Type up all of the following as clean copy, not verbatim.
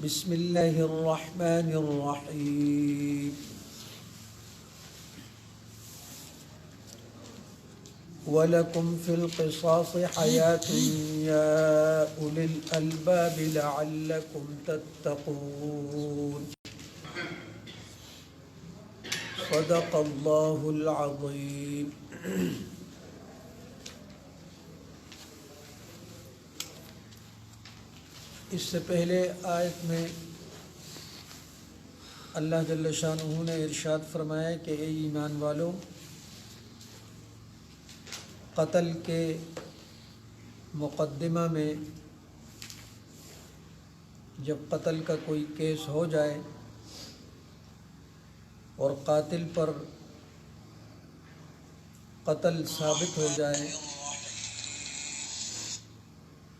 بسم اللہ الرحمن الرحیم وَلَكُمْ فِي الْقِصَاصِ حَيَاةٌ يَا أُولِي الْأَلْبَابِ لَعَلَّكُمْ تَتَّقُونَ صدق اللہ العظیم۔ اس سے پہلے آیت میں اللہ جل شانہ نے ارشاد فرمایا کہ اے ایمان والو، قتل کے مقدمہ میں جب قتل کا کوئی کیس ہو جائے اور قاتل پر قتل ثابت ہو جائے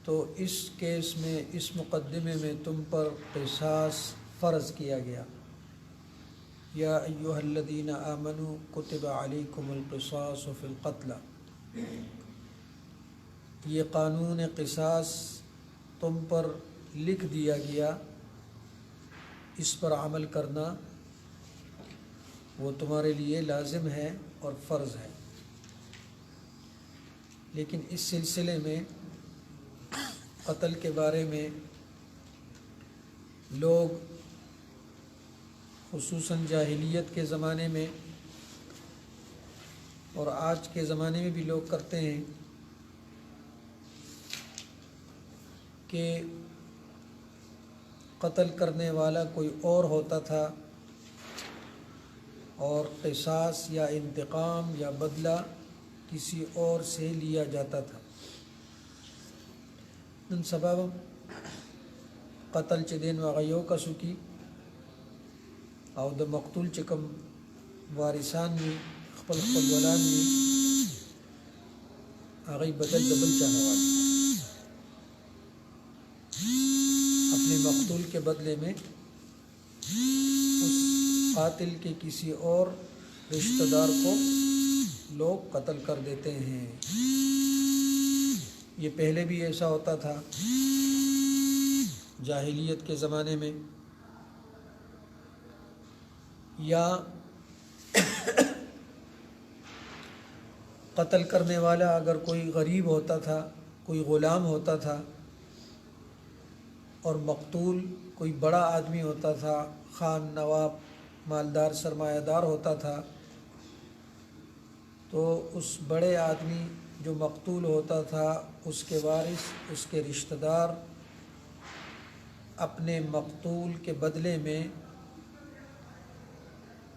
تو اس کیس میں، اس مقدمے میں تم پر قصاص فرض کیا گیا۔ یا ایھا الذین آمنوا کتب علیکم القصاص فی القتلى، یہ قانون قصاص تم پر لکھ دیا گیا، اس پر عمل کرنا وہ تمہارے لیے لازم ہے اور فرض ہے۔ لیکن اس سلسلے میں قتل کے بارے میں لوگ خصوصاً جاہلیت کے زمانے میں اور آج کے زمانے میں بھی لوگ کرتے ہیں کہ قتل کرنے والا کوئی اور ہوتا تھا اور قصاص یا انتقام یا بدلہ کسی اور سے لیا جاتا تھا۔ ان سبب قتل چدین وغیو کا سکی او د مقتول چکم وارثان میں خپل ولان میں آغی بدل دبل چاہنے والی اپنے مقتول کے بدلے میں اس قاتل کے کسی اور رشتہ دار کو لوگ قتل کر دیتے ہیں۔ یہ پہلے بھی ایسا ہوتا تھا جاہلیت کے زمانے میں، یا قتل کرنے والا اگر کوئی غریب ہوتا تھا، کوئی غلام ہوتا تھا اور مقتول کوئی بڑا آدمی ہوتا تھا، خان، نواب، مالدار، سرمایہ دار ہوتا تھا، تو اس بڑے آدمی جو مقتول ہوتا تھا اس کے وارث، اس کے رشتہ دار اپنے مقتول کے بدلے میں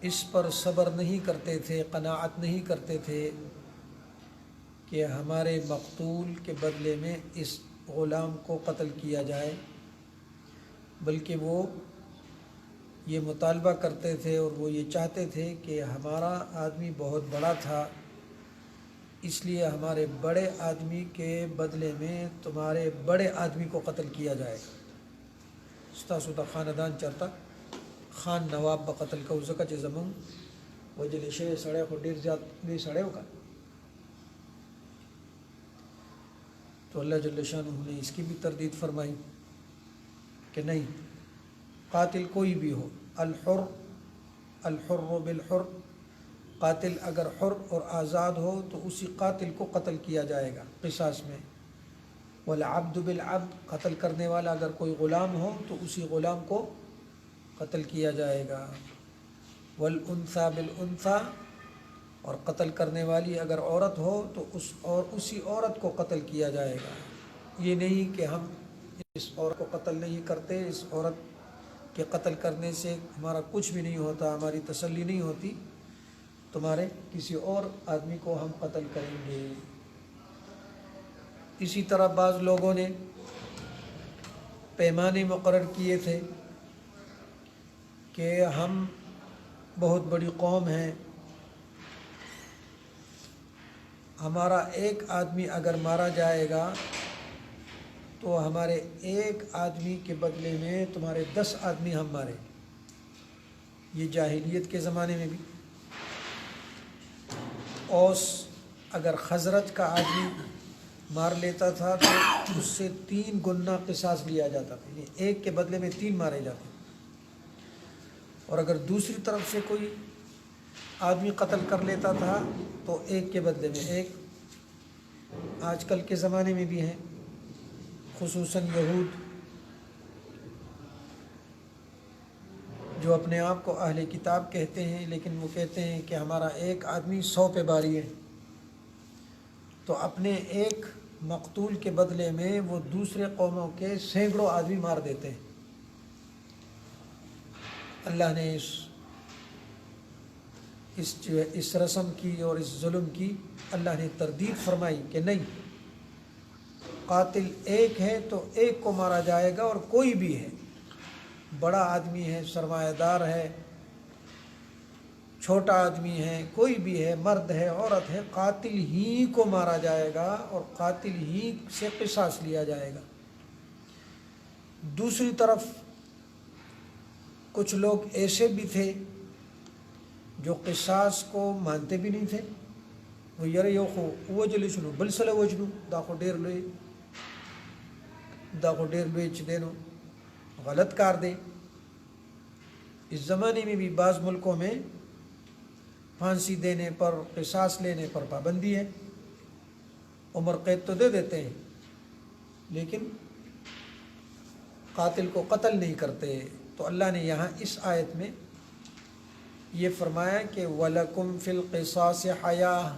اس پر صبر نہیں کرتے تھے، قناعت نہیں کرتے تھے کہ ہمارے مقتول کے بدلے میں اس غلام کو قتل کیا جائے، بلکہ وہ یہ مطالبہ کرتے تھے اور وہ یہ چاہتے تھے کہ ہمارا آدمی بہت بڑا تھا، اس لیے ہمارے بڑے آدمی کے بدلے میں تمہارے بڑے آدمی کو قتل کیا جائے گا۔ ستاسو دا خاندان چرتا خان نواب با قتل کو زکا چه زمان وجل شے سڑے کو دیر زیاد نہیں سڑے ہوگا، تو اللہ جل شانہ نے اس کی بھی تردید فرمائی کہ نہیں، قاتل کوئی بھی ہو، الحر بالحر، قاتل اگر حر اور آزاد ہو تو اسی قاتل کو قتل کیا جائے گا قصاص میں۔ والعبد بالعبد، قتل کرنے والا اگر کوئی غلام ہو تو اسی غلام کو قتل کیا جائے گا۔ والانثى بالانثى، اور قتل کرنے والی اگر عورت ہو تو اسی عورت کو قتل کیا جائے گا۔ یہ نہیں کہ ہم اس عورت کو قتل نہیں کرتے، اس عورت کے قتل کرنے سے ہمارا کچھ بھی نہیں ہوتا، ہماری تسلی نہیں ہوتی، تمہارے کسی اور آدمی کو ہم قتل کریں گے۔ اسی طرح بعض لوگوں نے پیمانے مقرر کیے تھے کہ ہم بہت بڑی قوم ہیں، ہمارا ایک آدمی اگر مارا جائے گا تو ہمارے ایک آدمی کے بدلے میں تمہارے 10 آدمی ہم مارے۔ یہ جاہلیت کے زمانے میں بھی اوس اگر خزرج کا آدمی مار لیتا تھا تو اس سے 3 گنا قصاص لیا جاتا تھا، یعنی ایک کے بدلے میں 3 مارے جاتے. اور اگر دوسری طرف سے کوئی آدمی قتل کر لیتا تھا تو ایک کے بدلے میں ایک. آج کل کے زمانے میں بھی ہیں، خصوصاً یہود جو اپنے آپ کو اہل کتاب کہتے ہیں، لیکن وہ کہتے ہیں کہ ہمارا ایک آدمی 100 پہ باری ہے، تو اپنے ایک مقتول کے بدلے میں وہ دوسرے قوموں کے سینکڑوں آدمی مار دیتے ہیں. اللہ نے اس رسم کی اور اس ظلم کی اللہ نے تردید فرمائی کہ نہیں، قاتل ایک ہے تو ایک کو مارا جائے گا، اور کوئی بھی ہے، بڑا آدمی ہے، سرمایہ دار ہے، چھوٹا آدمی ہے، کوئی بھی ہے، مرد ہے، عورت ہے، قاتل ہی کو مارا جائے گا اور قاتل ہی سے قصاص لیا جائے گا. دوسری طرف کچھ لوگ ایسے بھی تھے جو قصاص کو مانتے بھی نہیں تھے. وہ یار یو خو وجل شنو بل سلا وجنو دا خو ډیر لوی چې دینو غلط کار دے. اس زمانے میں بھی بعض ملکوں میں پھانسی دینے پر، قصاص لینے پر پابندی ہے. عمر قید تو دے دیتے ہیں لیکن قاتل کو قتل نہیں کرتے. تو اللہ نے یہاں اس آیت میں یہ فرمایا کہ وَلَكُمْ فِي الْقِصَاصِ حَيَاةٌ،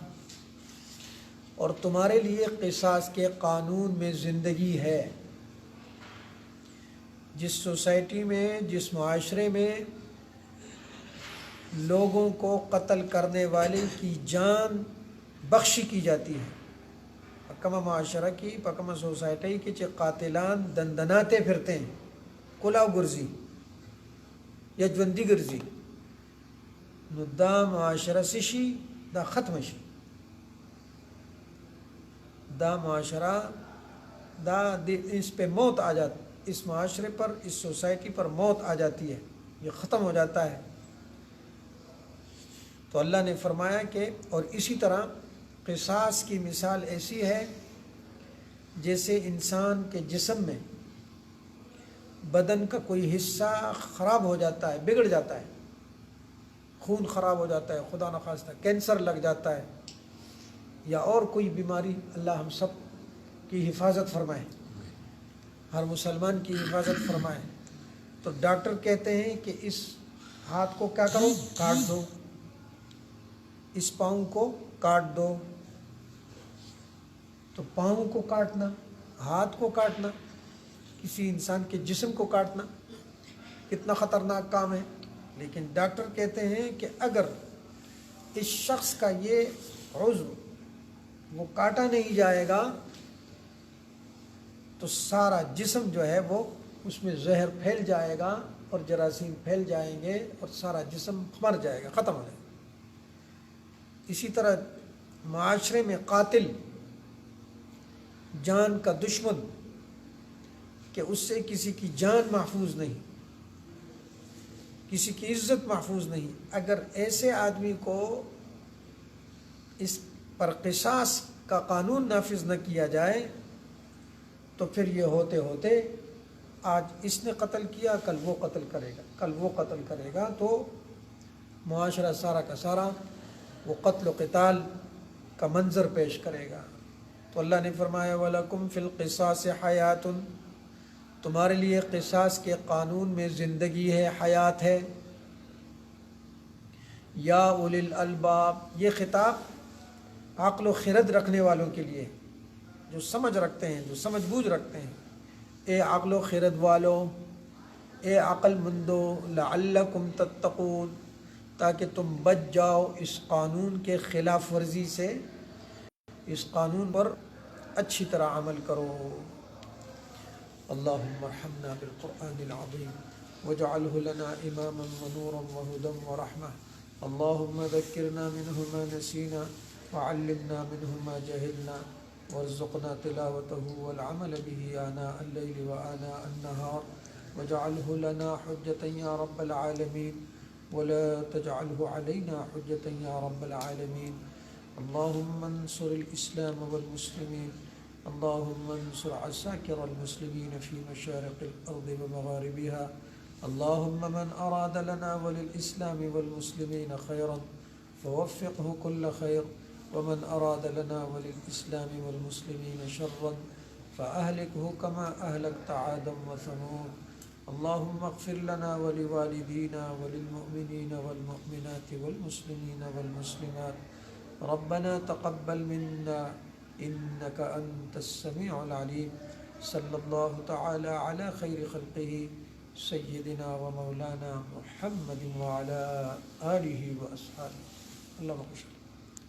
اور تمہارے لیے قصاص کے قانون میں زندگی ہے. جس سوسائٹی میں، جس معاشرے میں لوگوں کو قتل کرنے والے کی جان بخشی کی جاتی ہے، پکما معاشرہ کی، پکما سوسائٹی کی چہ قاتلان دندناتے پھرتے ہیں، کلاو گرزی یا جوندی گرزی، نو دا معاشرہ سشی دا ختم شی. دا معاشرہ دا اس پہ موت آ جاتی، اس معاشرے پر، اس سوسائٹی پر موت آ جاتی ہے، یہ ختم ہو جاتا ہے. تو اللہ نے فرمایا کہ اور اسی طرح قصاص کی مثال ایسی ہے جیسے انسان کے جسم میں بدن کا کوئی حصہ خراب ہو جاتا ہے، بگڑ جاتا ہے، خون خراب ہو جاتا ہے، خدا نخواستہ کینسر لگ جاتا ہے یا اور کوئی بیماری، اللہ ہم سب کی حفاظت فرمائے، ہر مسلمان کی حفاظت فرمائے. تو ڈاکٹر کہتے ہیں کہ اس ہاتھ کو کیا کرو، کاٹ دو، اس پاؤں کو کاٹ دو. تو پاؤں کو کاٹنا، ہاتھ کو کاٹنا، کسی انسان کے جسم کو کاٹنا کتنا خطرناک کام ہے. لیکن ڈاکٹر کہتے ہیں کہ اگر اس شخص کا یہ عضو وہ کاٹا نہیں جائے گا تو سارا جسم جو ہے وہ اس میں زہر پھیل جائے گا اور جراثیم پھیل جائیں گے اور سارا جسم مر جائے گا، ختم ہو جائے گا. اسی طرح معاشرے میں قاتل، جان کا دشمن، کہ اس سے کسی کی جان محفوظ نہیں، کسی کی عزت محفوظ نہیں. اگر ایسے آدمی کو اس پر قصاص کا قانون نافذ نہ کیا جائے تو پھر یہ ہوتے ہوتے آج اس نے قتل کیا، کل وہ قتل کرے گا، کل وہ قتل کرے گا، تو معاشرہ سارا کا سارا وہ قتل و قتال کا منظر پیش کرے گا. تو اللہ نے فرمایا وَلَكُمْ فِي الْقِصَاصِ حَيَاتٌ، تمہارے لیے قصاص کے قانون میں زندگی ہے، حیات ہے. یا اولی الالباب، یہ خطاب عقل و خرد رکھنے والوں کے لیے، جو سمجھ رکھتے ہیں، جو سمجھ بوجھ رکھتے ہیں. اے عقل و خرد والوں، اے عقل مندو، لعلکم تتقون، تاکہ تم بچ جاؤ اس قانون کے خلاف ورزی سے، اس قانون پر اچھی طرح عمل کرو. اللہم ارحمنا بالقرآن العظیم واجعلہ لنا اماما ونورا وہدا ورحمہ. اللہم ذکرنا منہ ما نسینا وعلمنا منہ ما جہلنا وارزقنا تلاوته والعمل به آناء الليل وآناء النهار واجعله لنا حجة يا رب العالمين ولا تجعله علينا حجة يا رب العالمين. اللهم انصر الإسلام والمسلمين، اللهم انصر عساكر المسلمين في مشارق الأرض ومغاربها. اللهم من أراد لنا وللإسلام والمسلمين خيرا فوفقه كل خير، ومن أراد لنا وللإسلام والمسلمين شرا فأهلكه كما أهلكت عادا وثمود. اللهم اغفر لنا ولوالدينا وللمؤمنين والمؤمنات والمسلمين والمسلمات. ربنا تقبل منا إنك أنت السميع العليم. صلى الله تعالى على خير خلقه سيدنا ومولانا محمد وعلى آله وأصحابه. اللهم صل